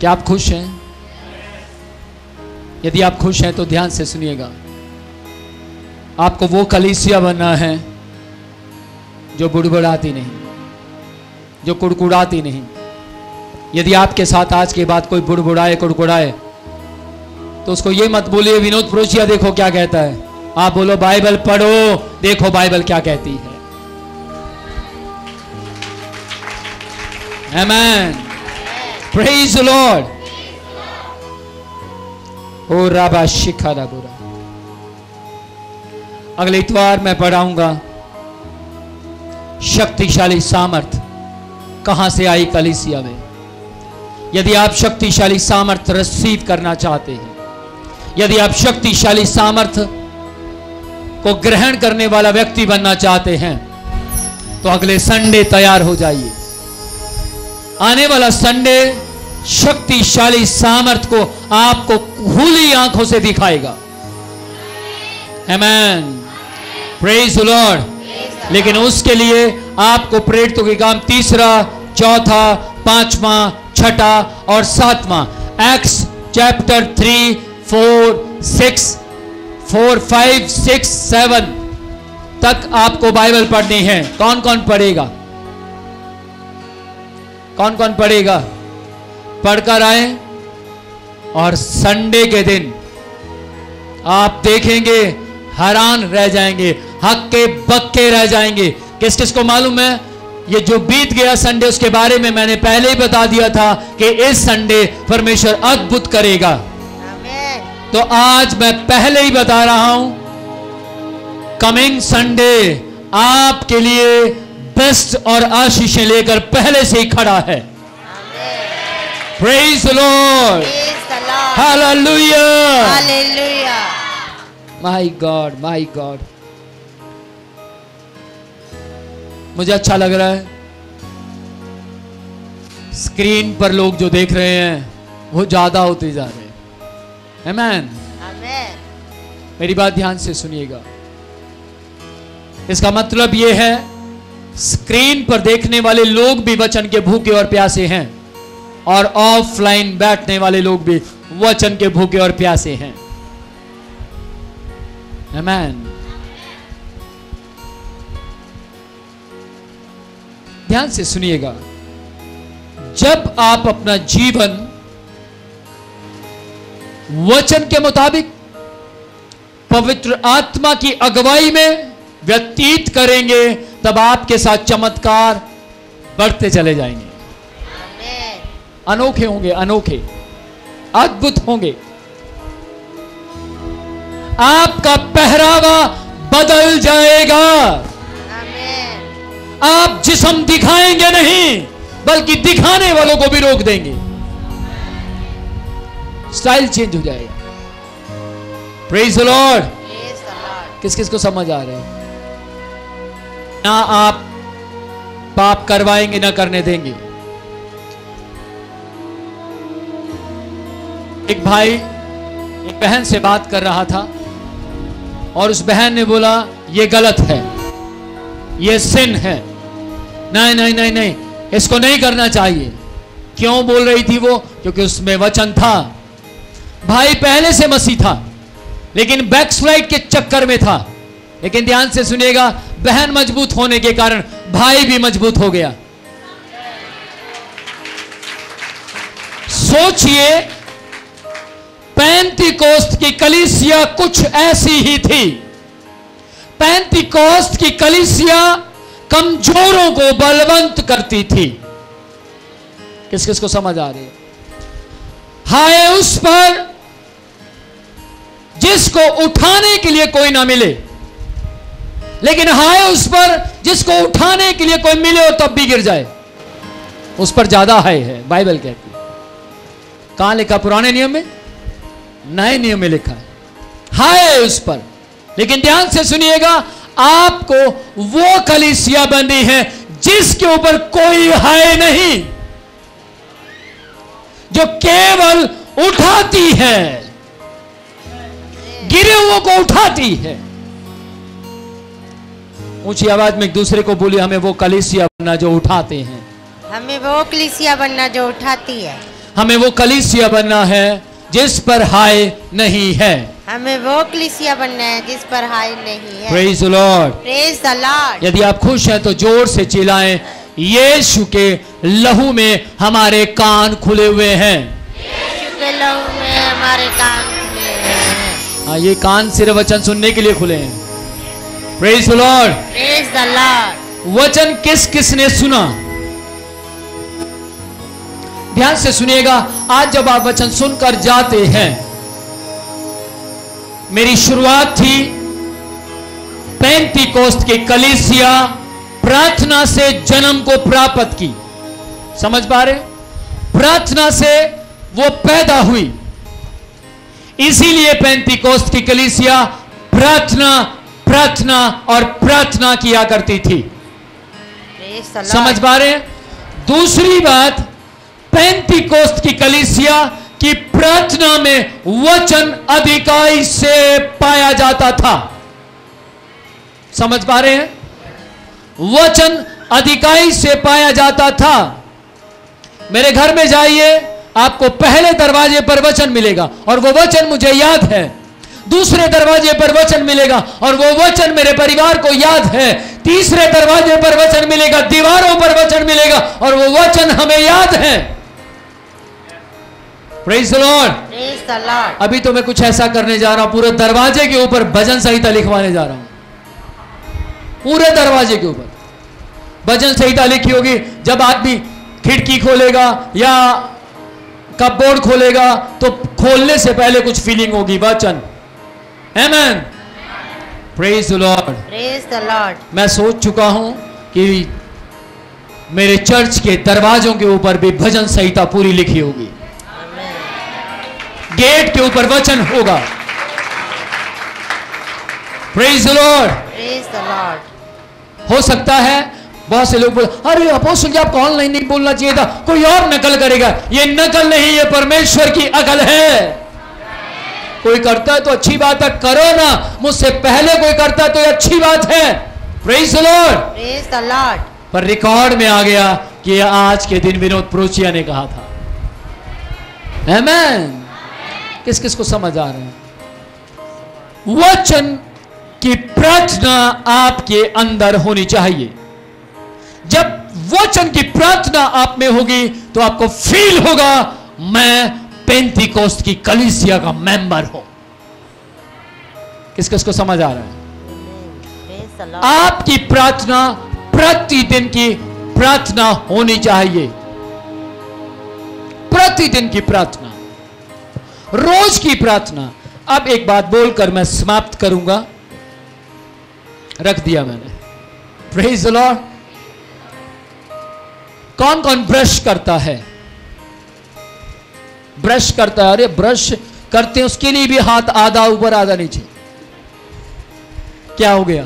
क्या आप खुश हैं? यदि आप खुश हैं तो ध्यान से सुनिएगा। आपको वो कलीसिया बनना है जो बुड़बुड़ाती नहीं, जो कुड़कुड़ाती नहीं। यदि आपके साथ आज के बाद कोई बुड़बुड़ाए कुड़कुड़ाए तो उसको ये मत बोलिए विनोद प्रोचिया देखो क्या कहता है। आप बोलो बाइबल पढ़ो, देखो बाइबल क्या कहती है। आमेन, प्रेज द लॉर्ड। ओ राबा शिखा बुरा। अगले इतवार मैं पढ़ाऊंगा शक्तिशाली सामर्थ कहां से आई कलीसिया में। यदि आप शक्तिशाली सामर्थ रिसीव करना चाहते हैं, यदि आप शक्तिशाली सामर्थ को ग्रहण करने वाला व्यक्ति बनना चाहते हैं, तो अगले संडे तैयार हो जाइए। आने वाला संडे शक्तिशाली सामर्थ को आपको खुली आंखों से दिखाएगा। आमेन, प्रेज द लॉर्ड। लेकिन उसके लिए आपको प्रेरितों के काम 3, 4, 5, 6 और 7 एक्ट्स चैप्टर 3, 4, 5, 6, 7 तक आपको बाइबल पढ़नी है। कौन कौन पढ़ेगा? कौन कौन पढ़ेगा? पढ़कर आए और संडे के दिन आप देखेंगे, हैरान रह जाएंगे, हक्के बक्के रह जाएंगे। किस किस को मालूम है ये जो बीत गया संडे, उसके बारे में मैंने पहले ही बता दिया था कि इस संडे परमेश्वर अद्भुत करेगा। तो आज मैं पहले ही बता रहा हूं, कमिंग संडे आपके लिए बेस्ट और आशीषें लेकर पहले से ही खड़ा है। Praise the Lord, hallelujah, hallelujah. My God, my God. मुझे अच्छा लग रहा है स्क्रीन पर लोग जो देख रहे हैं वो ज्यादा होते जा रहे हैं। आमेन, आमेन। मेरी बात ध्यान से सुनिएगा। इसका मतलब यह है स्क्रीन पर देखने वाले लोग भी वचन के भूखे और प्यासे हैं, और ऑफलाइन बैठने वाले लोग भी वचन के भूखे और प्यासे हैं। आमेन। ध्यान से सुनिएगा। जब आप अपना जीवन वचन के मुताबिक पवित्र आत्मा की अगुवाई में व्यतीत करेंगे, तब आपके साथ चमत्कार बढ़ते चले जाएंगे। अनोखे होंगे, अनोखे, अद्भुत होंगे। आपका पहरावा बदल जाएगा। आप जिस्म दिखाएंगे नहीं, बल्कि दिखाने वालों को भी रोक देंगे। स्टाइल चेंज हो जाएगा। Praise the Lord. किस किस को समझ आ रहे हैं? ना आप पाप करवाएंगे ना करने देंगे। एक भाई एक बहन से बात कर रहा था और उस बहन ने बोला ये गलत है, ये सिन है, नहीं नहीं नहीं नहीं, इसको नहीं करना चाहिए। क्यों बोल रही थी वो? क्योंकि उसमें वचन था। भाई पहले से मसीह था लेकिन बैकस्लाइड के चक्कर में था। लेकिन ध्यान से सुनिएगा, बहन मजबूत होने के कारण भाई भी मजबूत हो गया। सोचिए, पेंतीकोस्त की कलीसिया कुछ ऐसी ही थी। पेंतीकोस्त की कलीसिया कमजोरों को बलवंत करती थी। किस किस को समझ आ रही है? हाय उस पर जिसको उठाने के लिए कोई ना मिले, लेकिन हाय उस पर जिसको उठाने के लिए कोई मिले और तब भी गिर जाए। उस पर ज्यादा हाय है, बाइबल कहती है। कहां लिखा? पुराने नियम में, नए नियम में लिखा है हाय उस पर। लेकिन ध्यान से सुनिएगा, आपको वो कलीसिया बननी है जिसके ऊपर कोई हाय नहीं, जो केवल उठाती है, गिरे हुओं को उठाती है। ऊंची आवाज में एक दूसरे को बोलिए, हमें वो कलीसिया बनना जो उठाते हैं। हमें वो कलीसिया बनना जो उठाती है। हमें वो कलीसिया बनना है जिस पर हाय नहीं है। हमें वो कलीसिया बनना है जिस पर हाय नहीं है। Praise the Lord. Praise the Lord. यदि आप खुश हैं तो जोर से चिल्लाएं, यीशु के लहू में हमारे कान खुले हुए हैं। यीशु के लहू में हमारे कान खुले हैं। हाँ, ये कान सिर्फ वचन सुनने के लिए खुले हैं। Praise the Lord. Praise the Lord. वचन किस किसने सुना? ध्यान से सुनिएगा। आज जब आप वचन सुनकर जाते हैं, मेरी शुरुआत थी पेंतीकोस्त की कलीसिया प्रार्थना से जन्म को प्राप्त की। समझ पा रहे? प्रार्थना से वो पैदा हुई, इसीलिए पेंतीकोस्त की कलीसिया प्रार्थना प्रार्थना और प्रार्थना किया करती थी। समझ पा रहे हैं? दूसरी बात, पेंतीकोस्त की कलीसिया की प्रार्थना में वचन अधिकाई से पाया जाता था। समझ पा रहे हैं? वचन अधिकाई से पाया जाता था। मेरे घर में जाइए, आपको पहले दरवाजे पर वचन मिलेगा और वो वचन मुझे याद है। दूसरे दरवाजे पर वचन मिलेगा और वो वचन मेरे परिवार को याद है। तीसरे दरवाजे पर वचन मिलेगा, दीवारों पर वचन मिलेगा और वो वचन हमें याद है। Praise the Lord. Praise the Lord. अभी तो मैं कुछ ऐसा करने जा रहा हूं, पूरे दरवाजे के ऊपर भजन संहिता लिखवाने जा रहा हूं। पूरे दरवाजे के ऊपर भजन संहिता लिखी होगी। जब आदमी खिड़की खोलेगा या कपबोर्ड खोलेगा तो खोलने से पहले कुछ फीलिंग होगी, वचन। Amen. Praise the Lord. Praise the Lord. मैं सोच चुका हूं कि मेरे चर्च के दरवाजों के ऊपर भी भजन संहिता पूरी लिखी होगी। गेट के ऊपर वचन होगा। Praise the Lord. Praise the Lord. हो सकता है बहुत से लोग बोले, अरे अपोस्टल जी आपको ऑनलाइन नहीं बोलना चाहिए था, कोई और नकल करेगा। ये नकल नहीं, ये परमेश्वर की अकल है। कोई करता है तो अच्छी बात है, करो ना। मुझसे पहले कोई करता है तो ये अच्छी बात है। Praise the Lord. Praise the Lord. पर रिकॉर्ड में आ गया कि आज के दिन विनोद प्रोचिया ने कहा था। आमेन। किस किस को समझ आ रहे हैं? वचन की प्रार्थना आपके अंदर होनी चाहिए। जब वचन की प्रार्थना आप में होगी तो आपको फील होगा मैं पेंतीकोस्त की कलीसिया का मेंबर हूं। किस किस को समझ आ रहा है? आपकी प्रार्थना प्रतिदिन की प्रार्थना होनी चाहिए। प्रतिदिन की प्रार्थना, रोज की प्रार्थना। अब एक बात बोलकर मैं समाप्त करूंगा। रख दिया मैंने। Praise the Lord. कौन कौन ब्रश करता है? ब्रश करता है। अरे ब्रश करते हैं उसके लिए भी हाथ आधा ऊपर आधा नीचे। क्या हो गया?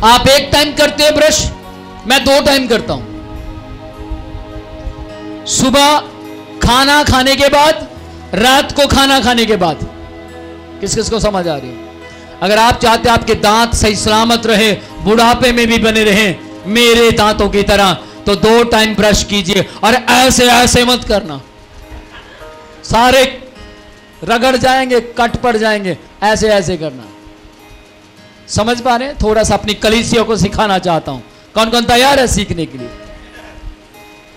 आप एक टाइम करते हैं ब्रश, मैं 2 टाइम करता हूं। सुबह खाना खाने के बाद, रात को खाना खाने के बाद। किस किस को समझ आ रही है? अगर आप चाहते हैं आपके दांत सही सलामत रहे, बुढ़ापे में भी बने रहे मेरे दांतों की तरह, तो 2 टाइम ब्रश कीजिए। और ऐसे ऐसे मत करना, सारे रगड़ जाएंगे, कट पड़ जाएंगे। ऐसे ऐसे करना। समझ पा रहे हैं? थोड़ा सा अपनी कलीसिया को सिखाना चाहता हूं। कौन कौन तैयार है सीखने के लिए?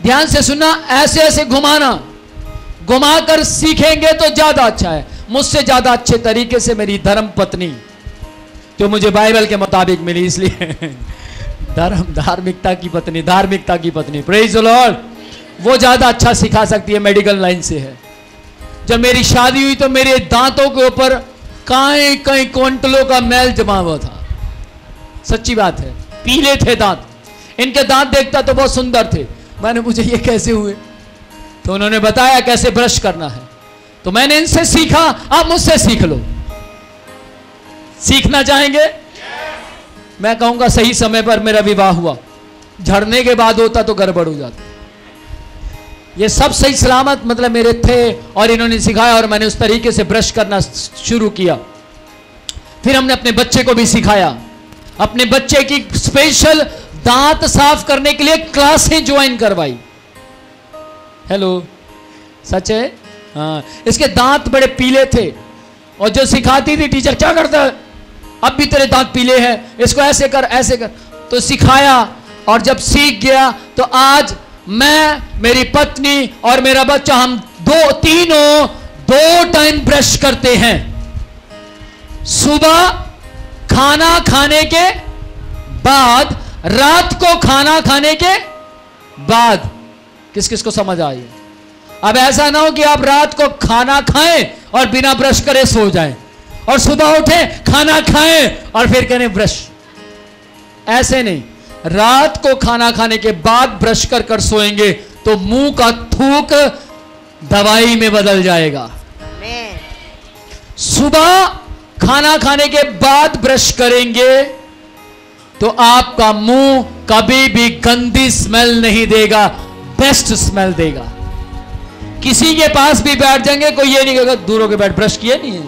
ध्यान से सुनना। ऐसे ऐसे घुमाना, घुमाकर सीखेंगे तो ज्यादा अच्छा है। मुझसे ज्यादा अच्छे तरीके से मेरी धर्म पत्नी, जो मुझे बाइबल के मुताबिक मिली, इसलिए धार्मिकता की पत्नी, धार्मिकता की पत्नी, प्रेज द लॉर्ड, वो ज्यादा अच्छा सिखा सकती है, मेडिकल लाइन से है। जब मेरी शादी हुई तो मेरे दांतों के ऊपर कई कई क्विंटलों का मैल जमा हुआ था। सच्ची बात है, पीले थे दांत। इनके दांत देखता तो बहुत सुंदर थे। मैंने मुझे ये कैसे हुए? तो उन्होंने बताया कैसे ब्रश करना है। तो मैंने इनसे सीखा, आप मुझसे सीख लो। सीखना चाहेंगे? मैं कहूंगा सही समय पर मेरा विवाह हुआ। झड़ने के बाद होता तो गड़बड़ हो जाता। ये सब सही सलामत मतलब मेरे थे और इन्होंने सिखाया और मैंने उस तरीके से ब्रश करना शुरू किया। फिर हमने अपने बच्चे को भी सिखाया। अपने बच्चे की स्पेशल दांत साफ करने के लिए क्लासें ज्वाइन करवाई। हेलो, सच है? हाँ, इसके दांत बड़े पीले थे और जो सिखाती थी टीचर, क्या करता है, अब भी तेरे दांत पीले हैं, इसको ऐसे कर ऐसे कर, तो सिखाया। और जब सीख गया तो आज मैं, मेरी पत्नी और मेरा बच्चा, हम तीनों 2 टाइम ब्रश करते हैं। सुबह खाना खाने के बाद, रात को खाना खाने के बाद। किस किस को समझ आई? अब ऐसा ना हो कि आप रात को खाना खाएं और बिना ब्रश करे सो जाएं, और सुबह उठें खाना खाएं और फिर करें ब्रश। ऐसे नहीं, रात को खाना खाने के बाद ब्रश कर कर सोएंगे तो मुंह का थूक दवाई में बदल जाएगा। सुबह खाना खाने के बाद ब्रश करेंगे तो आपका मुंह कभी भी गंदी स्मेल नहीं देगा, बेस्ट स्मेल देगा। किसी के पास भी बैठ जाएंगे, कोई ये नहीं कहेगा दूर होके बैठ, ब्रश किया नहीं है।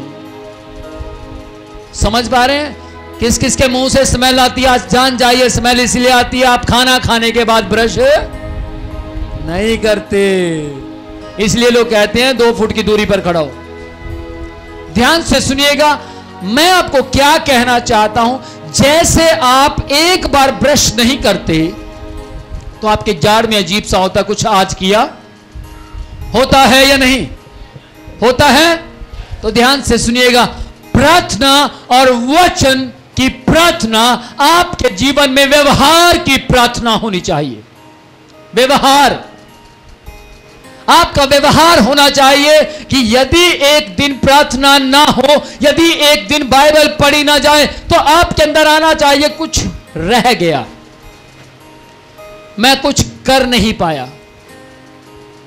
समझ पा रहे हैं? किस किस के मुंह से स्मेल आती है? आज जान जाइए, स्मेल इसलिए आती है आप खाना खाने के बाद ब्रश नहीं करते, इसलिए लोग कहते हैं 2 फुट की दूरी पर खड़ा हो। ध्यान से सुनिएगा, मैं आपको क्या कहना चाहता हूं। जैसे आप एक बार ब्रश नहीं करते तो आपके जाड़ में अजीब सा होता, कुछ आज किया, होता है या नहीं होता है? तो ध्यान से सुनिएगा, प्रार्थना और वचन की प्रार्थना आपके जीवन में व्यवहार की प्रार्थना होनी चाहिए। व्यवहार, आपका व्यवहार होना चाहिए कि यदि एक दिन प्रार्थना ना हो, यदि एक दिन बाइबल पढ़ी ना जाए, तो आपके अंदर आना चाहिए कुछ रह गया, मैं कुछ कर नहीं पाया।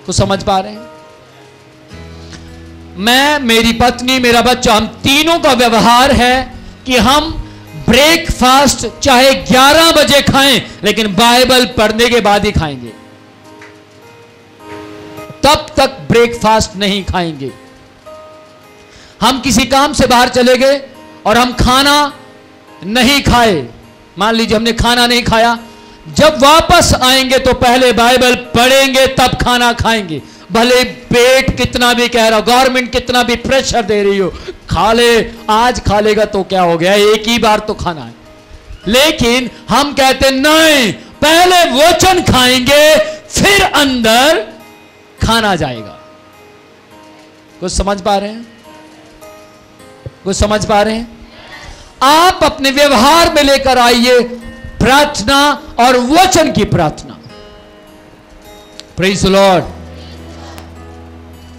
कुछ समझ पा रहे हैं? मैं, मेरी पत्नी, मेरा बच्चा, हम तीनों का व्यवहार है कि हम ब्रेकफास्ट चाहे 11 बजे खाएं, लेकिन बाइबल पढ़ने के बाद ही खाएंगे। तब तक ब्रेकफास्ट नहीं खाएंगे। हम किसी काम से बाहर चले गए और हम खाना नहीं खाए, मान लीजिए हमने खाना नहीं खाया, जब वापस आएंगे तो पहले बाइबल पढ़ेंगे तब खाना खाएंगे। भले पेट कितना भी कह रहा हो, गवर्नमेंट कितना भी प्रेशर दे रही हो, खा ले, आज खा लेगा तो क्या हो गया, एक ही बार तो खाना है। लेकिन हम कहते नहीं, पहले वचन खाएंगे फिर अंदर खाना जाएगा। कुछ समझ पा रहे हैं? कुछ समझ पा रहे हैं? आप अपने व्यवहार में लेकर आइए प्रार्थना और वचन की प्रार्थना। Praise the Lord.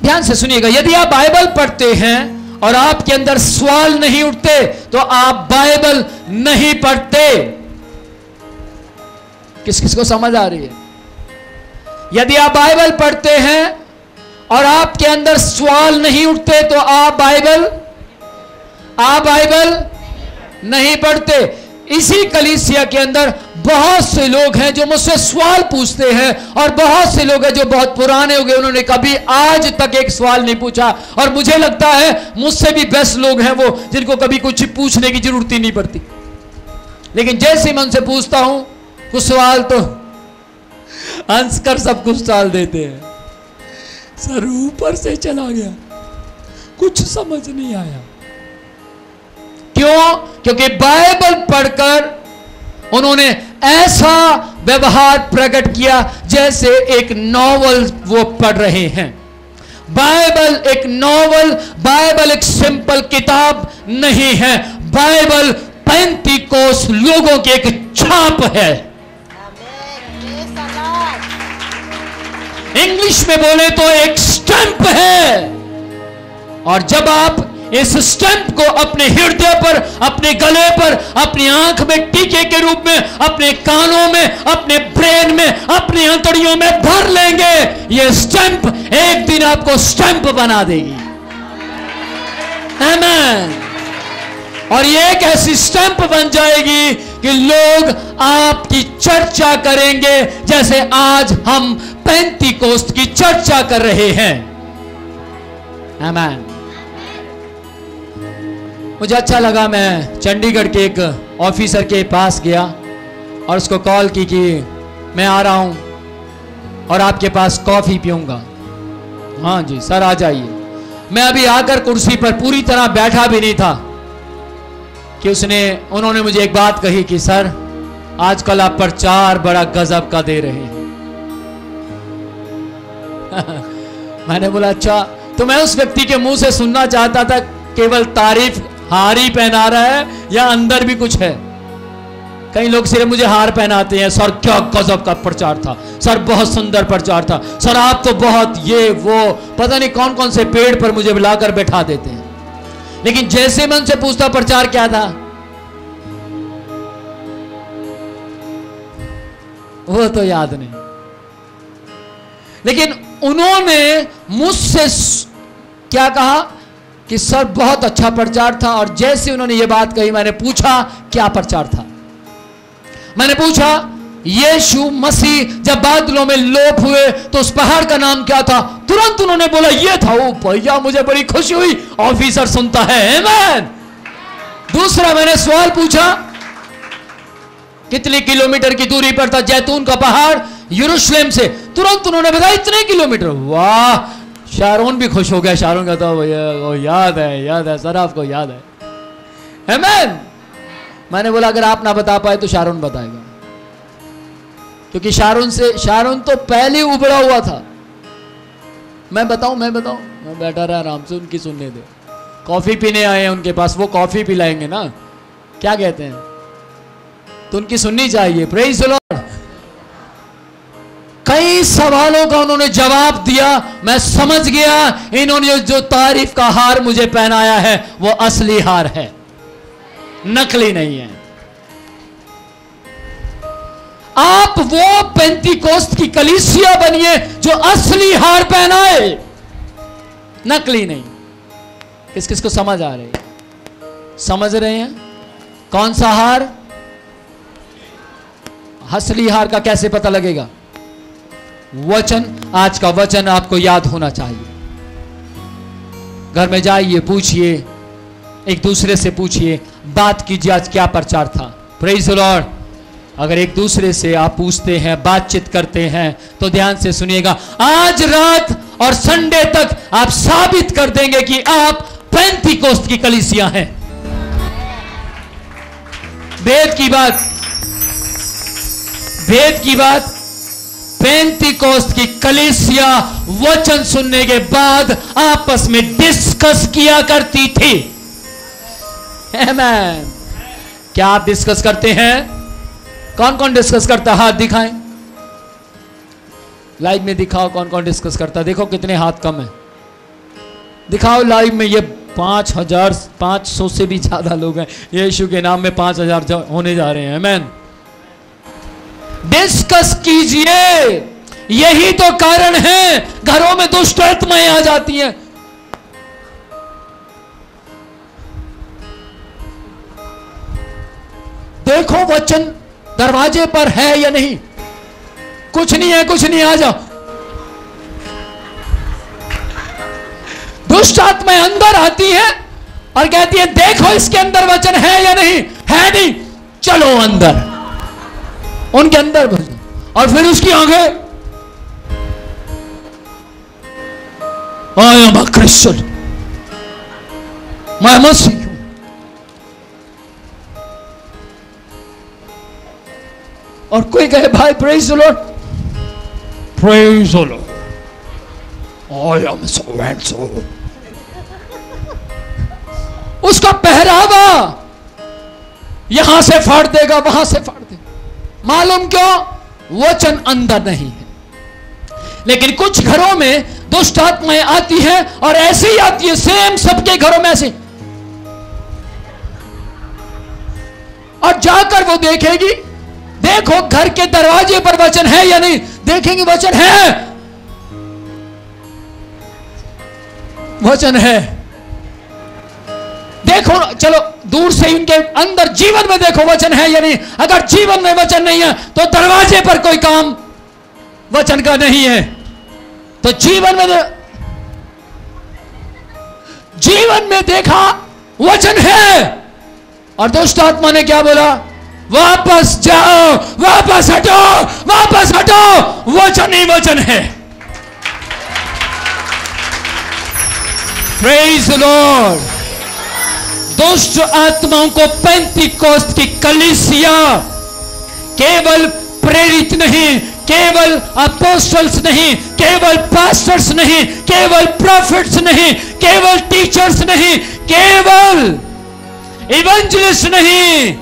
ध्यान से सुनिएगा, यदि आप बाइबल पढ़ते हैं और आपके अंदर सवाल नहीं उठते तो आप बाइबल नहीं पढ़ते। किस किस को समझ आ रही है? यदि आप बाइबल पढ़ते हैं और आपके अंदर सवाल नहीं उठते तो आप बाइबल नहीं पढ़ते। इसी कलीसिया के अंदर बहुत से लोग हैं जो मुझसे सवाल पूछते हैं, और बहुत से लोग हैं जो बहुत पुराने हो गए, उन्होंने कभी आज तक एक सवाल नहीं पूछा। और मुझे लगता है मुझसे भी बेस्ट लोग हैं वो, जिनको कभी कुछ पूछने की जरूरत ही नहीं पड़ती। लेकिन जैसे मैं उनसे पूछता हूं कुछ सवाल तो हंस कर सब कुछ टाल देते हैं। सर ऊपर से चला गया, कुछ समझ नहीं आया। क्यों? क्योंकि बाइबल पढ़कर उन्होंने ऐसा व्यवहार प्रकट किया जैसे एक नॉवल वो पढ़ रहे हैं। बाइबल एक नॉवल, बाइबल एक सिंपल किताब नहीं है। बाइबल 35 लोगों की एक छाप है। इंग्लिश में बोले तो एक स्टैंप है। और जब आप इस स्टैंप को अपने हृदय पर, अपने गले पर, अपनी आंख में टीके के रूप में, अपने कानों में, अपने ब्रेन में, अपनी अंतड़ियों में भर लेंगे, यह स्टैंप एक दिन आपको स्टैंप बना देगी। आमीन। और ये एक ऐसी स्टैंप बन जाएगी कि लोग आपकी चर्चा करेंगे जैसे आज हम पेंतीकोस्त की चर्चा कर रहे हैं। आमीन। मुझे अच्छा लगा, मैं चंडीगढ़ के एक ऑफिसर के पास गया और उसको कॉल की कि मैं आ रहा हूं और आपके पास कॉफी पीऊंगा। हाँ जी सर आ जाइए। मैं अभी आकर कुर्सी पर पूरी तरह बैठा भी नहीं था कि उन्होंने मुझे एक बात कही कि सर आजकल आप प्रचार बड़ा गजब का दे रहे हैं। मैंने बोला अच्छा। तो मैं उस व्यक्ति के मुंह से सुनना चाहता था केवल तारीफ, हार ही पहना रहा है या अंदर भी कुछ है। कई लोग सिर्फ मुझे हार पहनाते हैं, सर क्या गजब का प्रचार था, सर बहुत सुंदर प्रचार था, सर आप तो बहुत ये वो पता नहीं कौन कौन से पेड़ पर मुझे बुलाकर बैठा देते हैं। लेकिन जैसे मैं उनसे पूछता प्रचार क्या था, वो तो याद नहीं। लेकिन उन्होंने मुझसे क्या कहा कि सर बहुत अच्छा प्रचार था। और जैसे उन्होंने ये बात कही मैंने पूछा क्या प्रचार था। मैंने पूछा यीशु मसीह जब बादलों में लोप हुए तो उस पहाड़ का नाम क्या था। तुरंत उन्होंने बोला ये था। ओ भैया मुझे बड़ी खुशी हुई, ऑफिसर सुनता है आमीन। दूसरा मैंने सवाल पूछा कितने किलोमीटर की दूरी पर था जैतून का पहाड़ यरूशलेम से। तुरंत उन्होंने बताया इतने किलोमीटर। वाह, शारोन भी खुश हो गया। शारोन कहता है भैया वो याद है सर, आपको याद है आमीन। मैंने बोला अगर आप ना बता पाए तो शारोन बताएगा, क्योंकि शारोन तो पहले उबड़ा हुआ था। मैं बताऊं मैं बैठा रहा आराम से, उनकी सुनने दे। कॉफी पीने आए हैं उनके पास, वो कॉफी पिलाएंगे ना, क्या कहते हैं, तो उनकी सुननी चाहिए। Praise the Lord. कई सवालों का उन्होंने जवाब दिया। मैं समझ गया इन्होंने जो तारीफ का हार मुझे पहनाया है वो असली हार है, नकली नहीं है। आप वो पेंतीकोस्त की कलीसिया बनिए जो असली हार पहनाए, नकली नहीं। किस किस को समझ आ रही है? समझ रहे हैं कौन सा हार? असली हार का कैसे पता लगेगा? वचन, आज का वचन आपको याद होना चाहिए। घर में जाइए, पूछिए, एक दूसरे से पूछिए, बात कीजिए आज क्या प्रचार था। Praise the Lord. अगर एक दूसरे से आप पूछते हैं, बातचीत करते हैं तो ध्यान से सुनिएगा, आज रात और संडे तक आप साबित कर देंगे कि आप पेंतीकोस्त की कलीसिया हैं। भेद की बात पेंतीकोस्त की कलीसिया वचन सुनने के बाद आपस में डिस्कस किया करती थी। आमीन। क्या आप डिस्कस करते हैं? कौन कौन डिस्कस करता? हाथ दिखाएं, लाइव में दिखाओ कौन कौन डिस्कस करता। देखो कितने हाथ कम है, दिखाओ लाइव में। ये 5,500 से भी ज्यादा लोग हैं। यीशु के नाम में 5,000 होने जा रहे हैं। आमीन। डिस्कस कीजिए। यही तो कारण है घरों में दुष्ट आत्माएं आ जाती हैं। देखो वचन दरवाजे पर है या नहीं। कुछ नहीं है, कुछ नहीं, आ जाओ। दुष्ट आत्माएं अंदर आती हैं और कहती है देखो इसके अंदर वचन है या नहीं। है नहीं, चलो अंदर। उनके अंदर भजो और फिर उसकी आगे आई एम अ क्रिश्चियन, मैं मसीह हूं। और कोई कहे भाई praise the Lord, praise the Lord, I am so and so. उसका पहरावा यहां से फाड़ देगा, वहां से फाड़ देगा। मालूम क्यों? वचन अंदर नहीं है। लेकिन कुछ घरों में दुष्ट आत्माएं आती हैं और ऐसे ही आती है, सेम सबके घरों में ऐसे। और जाकर वो देखेगी, देखो घर के दरवाजे पर वचन है या नहीं। देखेंगे वचन है, वचन है। देखो, चलो दूर से इनके अंदर जीवन में देखो वचन है या नहीं। अगर जीवन में वचन नहीं है तो दरवाजे पर कोई काम वचन का नहीं है। तो जीवन में देखा वचन है। और दुष्ट आत्मा ने क्या बोला? वापस जाओ, वापस हटो, वापस हटो। वचन ही वचन है। Praise the Lord. दुष्ट आत्माओं को पेंतीकोस्त की कलीसिया केवल प्रेरित नहीं, केवल अपोस्टल्स नहीं, केवल पास्टर्स नहीं, केवल प्रॉफिट्स नहीं, केवल टीचर्स नहीं, केवल इवेंजलिस्ट नहीं,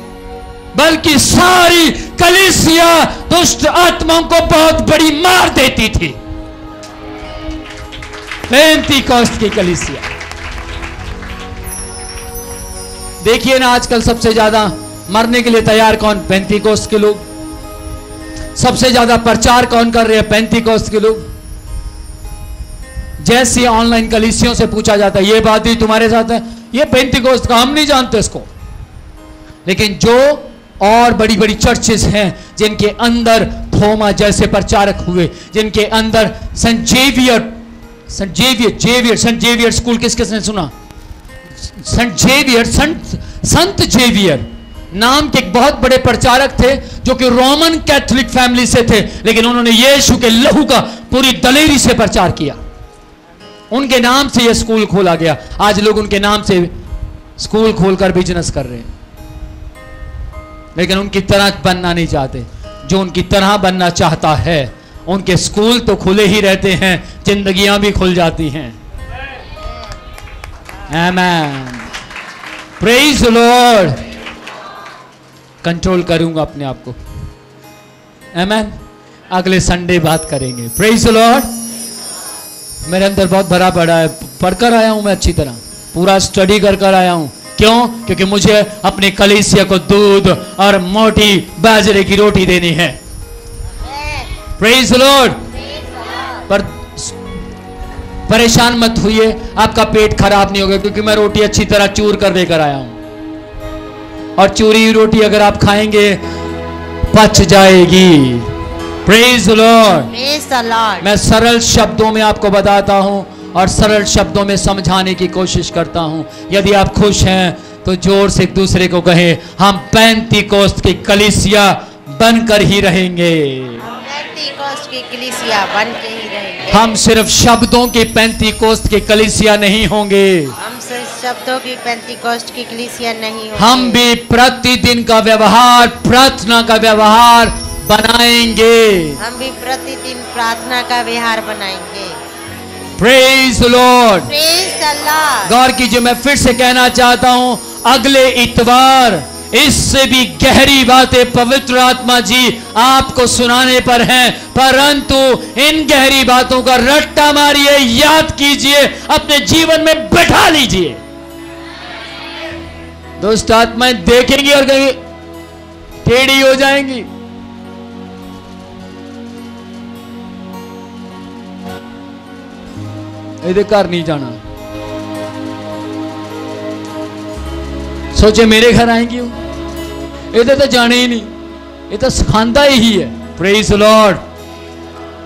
बल्कि सारी कलीसिया दुष्ट आत्माओं को बहुत बड़ी मार देती थी। पेंतीकोस्त की कलीसिया। देखिए ना, आजकल सबसे ज्यादा मरने के लिए तैयार कौन? पेंतीकोस्त के लोग। सबसे ज्यादा प्रचार कौन कर रहे हैं? पेंतीकोस्त के लोग। जैसे ऑनलाइन कलीसियों से पूछा जाता है, ये बात ही तुम्हारे साथ है, ये पेंतीकोस्त का, हम नहीं जानते इसको। लेकिन जो और बड़ी बड़ी चर्चेस हैं जिनके अंदर थोमा जैसे प्रचारक हुए, जिनके अंदर सेंट जेवियर स्कूल, किस किसने सुना? संत जेवियर नाम के एक बहुत बड़े प्रचारक थे जो कि रोमन कैथोलिक फैमिली से थे, लेकिन उन्होंने यीशु के लहू का पूरी दलेरी से प्रचार किया। उनके नाम से यह स्कूल खोला गया। आज लोग उनके नाम से स्कूल खोलकर बिजनेस कर रहे हैं, लेकिन उनकी तरह बनना नहीं चाहते। जो उनकी तरह बनना चाहता है, उनके स्कूल तो खुले ही रहते हैं, जिंदगियां भी खुल जाती हैं। Amen. Praise the Lord. Control करूंगा अपने आप को। आमेन। अगले संडे बात करेंगे। Praise the Lord. मेरे अंदर बहुत भरा पड़ा है, पढ़कर आया हूं मैं, अच्छी तरह पूरा स्टडी कर आया हूं। क्यों? क्योंकि मुझे अपनी कलीसिया को दूध और मोटी बाजरे की रोटी देनी है। Praise the Lord. पर परेशान मत होइए, आपका पेट खराब नहीं होगा, क्योंकि मैं रोटी अच्छी तरह चूर कर देकर आया हूं। और चूरी हुई रोटी अगर आप खाएंगे पच जाएगी। Praise the Lord. Praise the Lord. मैं सरल शब्दों में आपको बताता हूं और सरल शब्दों में समझाने की कोशिश करता हूं। यदि आप खुश हैं तो जोर से एक दूसरे को कहें, हम पेंतीकोस्त की कलीसिया बनकर ही रहेंगे। पेंतीकोस्त की कलीसिया बन के ही रहेंगे। हम सिर्फ शब्दों की पेंतीकोस्त की कलीसिया नहीं होंगे, हम सिर्फ शब्दों की पेंतीकोस्त की कलीसिया नहीं होंगे। हम भी प्रतिदिन का व्यवहार, प्रार्थना का व्यवहार बनाएंगे। हम भी प्रतिदिन प्रार्थना का व्यवहार बनाएंगे। Praise the Lord. Praise the Lord. गौर कीजिए, मैं फिर से कहना चाहता हूं, अगले इतवार इससे भी गहरी बातें पवित्र आत्मा जी आपको सुनाने पर हैं, परंतु इन गहरी बातों का रट्टा मारिए, याद कीजिए, अपने जीवन में बैठा लीजिए। दुष्ट आत्माएं देखेंगी और कहेंगी, टेढ़ी हो जाएंगी। इधर घर नहीं जाना। सोचे मेरे घर आएंगी, इधर तो जाने ही नहीं, ये तो सिखांदा ही है। Praise the Lord.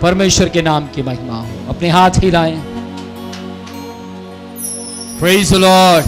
परमेश्वर के नाम की महिमा हो। अपने हाथ हिलाएं। Praise the Lord.